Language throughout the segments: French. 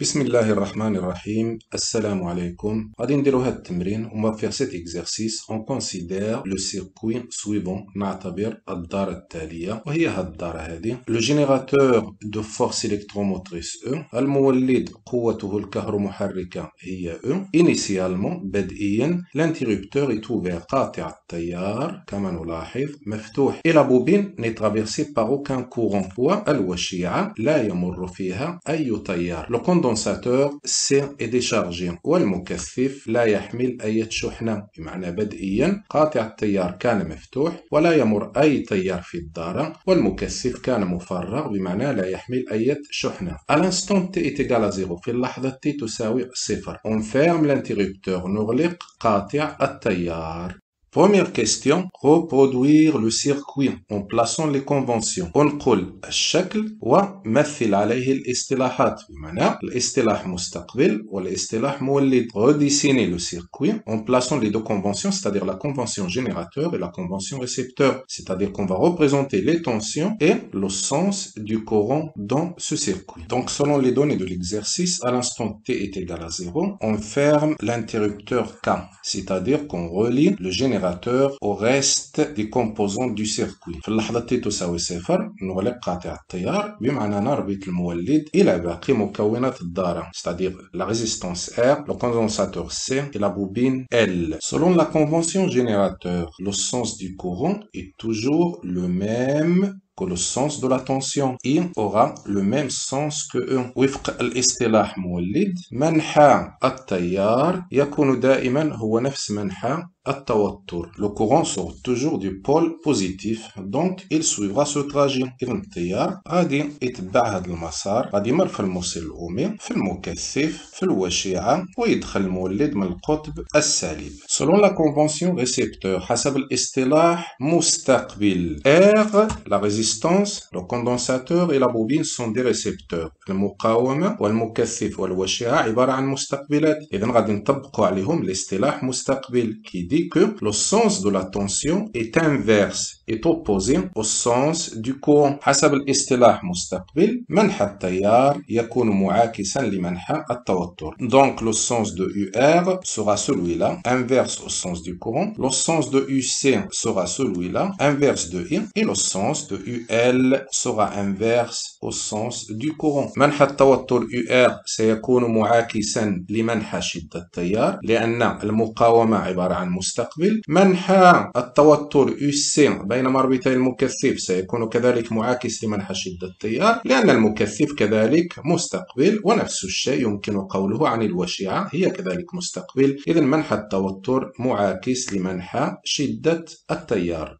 بسم الله الرحمن الرحيم. السلام عليكم. غادي نديرو هاد التمرين. On va faire cet exercice. On considère le circuit suivant. نعتبر الدارة التالية وهي هاد الدارة هادي. Le générateur de force électromotrice E. المولد قوته الكهرومحركة هي E. Initialement بدئيا l'interrupteur est ouvert. قاطع التيار كما نلاحظ مفتوح. Et la bobine n'est traversée par aucun courant. والوشيعة لا يمر فيها أي تيار. Le condensateur C est déchargé والمكثف لا يحمل أي شحنة، بمعنى بدئيا قاطع التيار كان مفتوح ولا يمر أي تيار في الدارة، والمكثف كان مفرغ بمعنى لا يحمل أي شحنة. À l'instant t est égal à 0 في اللحظة t تساوي 0. On ferme l'interrupteur. نغلق قاطع التيار. Première question, reproduire le circuit en plaçant les conventions. نقول الشكل ومثل عليه الاصطلاحات، بمعنى الاصطلاح مستقبل والاصطلاح مولد. Redessiner le circuit en plaçant les deux conventions, c'est-à-dire la convention générateur et la convention récepteur. C'est-à-dire qu'on va représenter les tensions et le sens du courant dans ce circuit. Donc selon les données de l'exercice, à l'instant t est égal à 0, on ferme l'interrupteur K, c'est-à-dire qu'on relie le générateur au reste des composants du circuit. في اللحظة t تساوي 0 نغلق قاطع التيار، بمعنى نربط المولد إلى باقي مكونات الدارة، c'est-à-dire la résistance R, le condensateur C et la bobine L. Selon la convention générateur, le sens du courant est toujours le même que le sens de la tension. I aura le même sens que E. وفق الاصطلاح مولد منحى التيار يكون دائما هو نفس منحى التوتر. Le courant sort toujours du pôle positif, donc il suivra ce trajet. إذن التيار غادي يتبع هذا المسار، غادي يمر في الموصل الأومي، في المكثف، في الوشيعة، ويدخل المولد من القطب السالب. Selon la convention récepteur، حسب الاصطلاح مستقبل. R, la résistance, le condensateur et la bobine sont des récepteurs. المقاومة والمكثف والوشيعة عبارة عن مستقبلات. إذن غادي نطبقوا عليهم الاصطلاح مستقبل qui dit que le sens de la tension est inverse, est opposé au sens du courant. حسب الاصطلاح مستقبل منحى التيار يكون معاكسا لمنحى التوتر. Donc le sens de UR sera celui-là, inverse au sens du courant. Le sens de UC sera celui-là, inverse de I. Et le sens de UL sera inverse au sens du courant. منحى التوتر UR سيكون معاكسا لمنحى شدة التيار لأن المقاومة عبارة عن مستقبل. منحى التوتر UC بين مربطي المكثف سيكون كذلك معاكس لمنحى شدة التيار لأن المكثف كذلك مستقبل، ونفس الشيء يمكن قوله عن الوشيعة، هي كذلك مستقبل. إذن منحى التوتر معاكس لمنحى شدة التيار.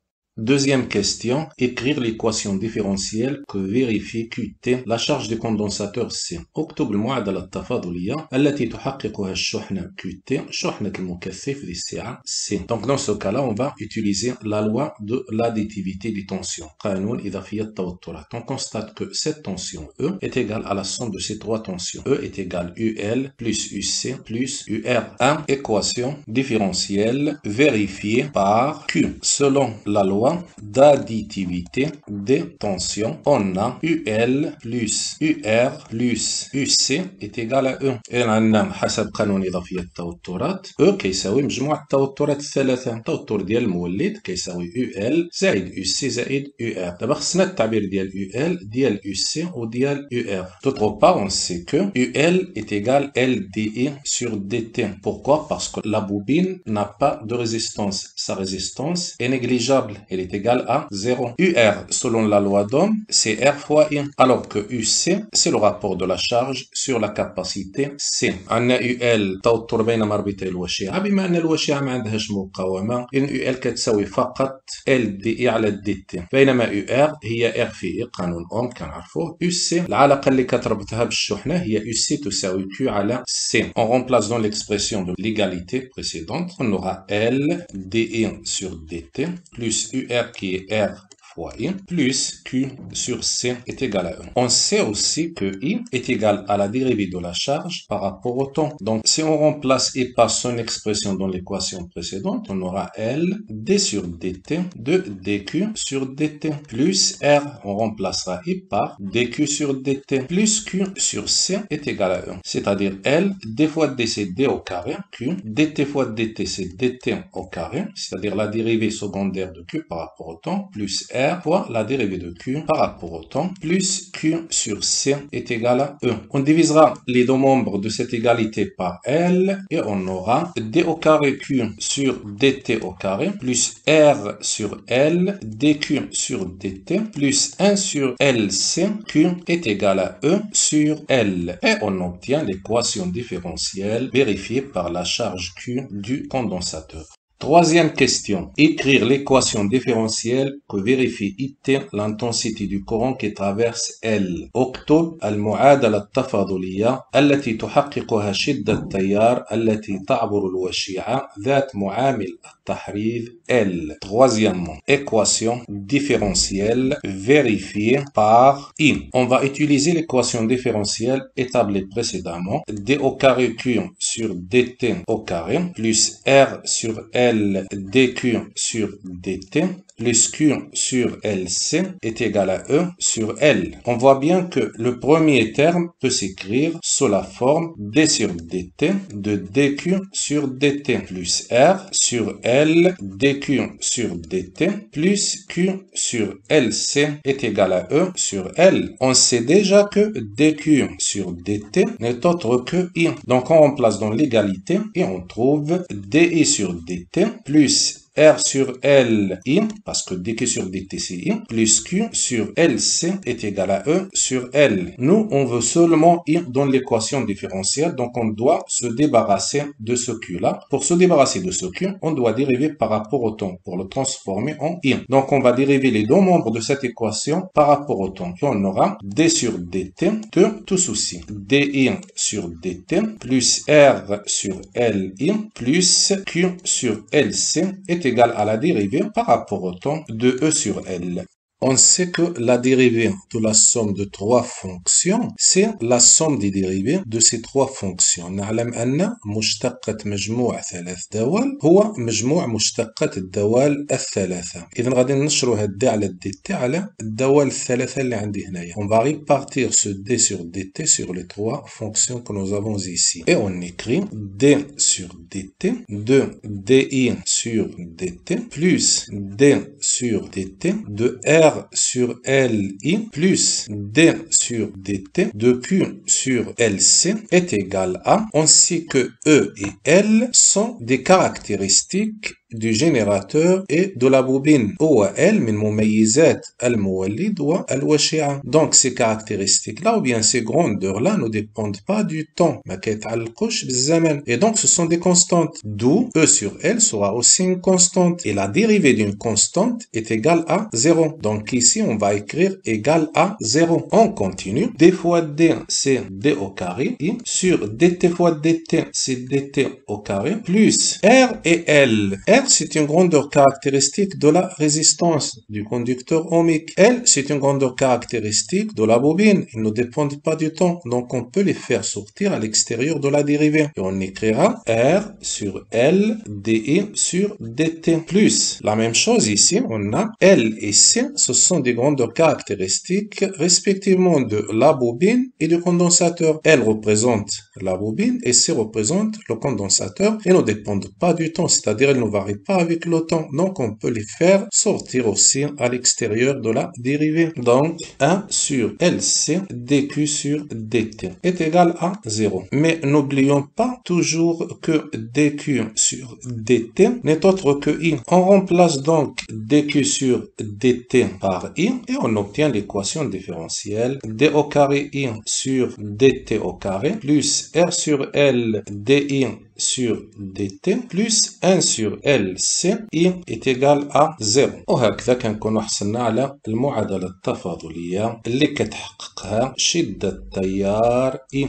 Deuxième question, écrire l'équation différentielle que vérifie QT la charge du condensateur C. اكتب المعادلة التفاضلية التي تحققها الشحنة QT شحنة المكثف ذي السعة C. Donc dans ce cas-là, on va utiliser la loi de l'additivité des tensions. قانون إضافية التوترات. On constate que cette tension E est égale à la somme de ces trois tensions. E est égale UL plus UC plus UR1. Équation différentielle vérifiée par Q. Selon la loi d'additivité des tensions, on a UL plus UR plus UC est égal à E. إذن حسب قانون إضافية التوترات E كيساوي مجموع التوترات الثلاثة. التوتر ديال المولد كيساوي UL زائد UC زائد UR. دابا خصنا التعبير ديال UL ديال UC وديال UR. D'autre part, on sait que UL est égal LDI sur DT. Pourquoi? Parce que la bobine n'a pas de résistance. Sa résistance est négligeable. Elle est égale à 0. UR, selon la loi d'Ohm, c'est R fois I. Alors que UC, c'est le rapport de la charge sur la capacité C. عندنا UL توتر بين مربطي الوشيعة، بما أن الوشيعة ما عندهاش مقاومة، إذن UL كتساوي فقط LDI على DT. بينما UR هي R في I، قانون أوم كنعرفوه. UC العلاقة اللي كتربطها بالشحنة هي UC تساوي Q على C. On remplace dans l'expression de l'égalité précédente. On aura LDI sur DT plus UR qui est R fois I plus Q sur C est égal à 1. On sait aussi que I est égal à la dérivée de la charge par rapport au temps. Donc, si on remplace I par son expression dans l'équation précédente, on aura L d sur dt de dq sur dt plus R. On remplacera I par dq sur dt plus Q sur C est égal à 1. C'est-à-dire L d fois d c'est d au carré, Q dt fois dt c'est dt au carré, c'est-à-dire la dérivée secondaire de Q par rapport au temps, plus R fois la dérivée de Q par rapport au temps, plus Q sur C est égal à 1. On divisera les deux membres de cette égalité par L et on aura d au carré Q sur dt au carré plus R sur L dq sur dt plus 1 sur LC Q est égal à E sur L. Et on obtient l'équation différentielle vérifiée par la charge Q du condensateur. Troisième question. Écrire l'équation différentielle que vérifie IT l'intensité du courant qui traverse L. اكتب المعادلة التفاضلية التي تحققها شدة التيار التي تعبر الوشيعة ذات معامل التحرير L. Troisièmement, équation différentielle vérifiée par I. On va utiliser l'équation différentielle établie précédemment. D au carré Q sur dt au carré plus R sur L dq sur dt plus Q sur LC est égal à E sur L. On voit bien que le premier terme peut s'écrire sous la forme d sur dt de dq sur dt plus R sur L dq sur dt plus Q sur LC est égal à E sur L. On sait déjà que dq sur dt n'est autre que I. Donc on remplace dans l'égalité et on trouve di sur dt plus R sur L I, parce que dq sur dt c'est I, plus Q sur LC est égal à E sur L. Nous, on veut seulement I dans l'équation différentielle, donc on doit se débarrasser de ce Q-là. Pour se débarrasser de ce Q, on doit dériver par rapport au temps, pour le transformer en I. Donc on va dériver les deux membres de cette équation par rapport au temps. Et on aura d sur dt de tout ceci. di sur dt plus R sur Li plus Q sur LC est égal à la dérivée par rapport au temps de E sur L. On sait que la dérivée de la somme de trois fonctions, c'est la somme des dérivées de ces trois fonctions. نعلم أن مشتقة مجموع ثلاث دوال هو مجموع مشتقات الدوال الثلاثة. إذا غادي ننشروا هاد d على dt على الدوال الثلاثة اللي عندي هنايا. On va répartir ce d sur dt sur les trois fonctions que nous avons ici. Et on écrit d sur dt de di sur dt plus d sur dt de R sur Li plus d sur dt de Q sur LC est égal à, on sait que E et L sont des caractéristiques du générateur et de la bobine. O et L من مميزات المولد والوشيعة. Donc ces caractéristiques-là ou bien ces grandeurs-là ne dépendent pas du temps. ما كيتعلقوش بالزمن. Et donc ce sont des constantes. D'où E sur L sera aussi une constante. Et la dérivée d'une constante est égale à 0. Donc ici on va écrire égal à 0. On continue. D fois D c'est D au carré. I sur dt fois dt c'est dt au carré. Plus R et L. R c'est une grandeur caractéristique de la résistance du conducteur ohmique. L c'est une grandeur caractéristique de la bobine. Ils ne dépendent pas du temps. Donc on peut les faire sortir à l'extérieur de la dérivée. Et on écrira R sur L di sur dt. Plus la même chose ici, on a L et C. Ce sont des grandeurs caractéristiques respectivement de la bobine et du condensateur. L représente la bobine et C représente le condensateur et ne dépendent pas du temps. C'est-à-dire elles ne varient pas avec le temps. Donc on peut les faire sortir aussi à l'extérieur de la dérivée. Donc 1 sur LC dq sur dt est égal à 0. Mais n'oublions pas toujours que dq sur dt n'est autre que I. On remplace donc dq sur dt par I et on obtient l'équation différentielle d au carré I sur dt au carré plus R sur L di sur dt plus 1 sur LC I est égal à 0. وهكذا كنكونوا حصلنا على المعادلة التفاضلية اللي كتحققها شدة التيار I.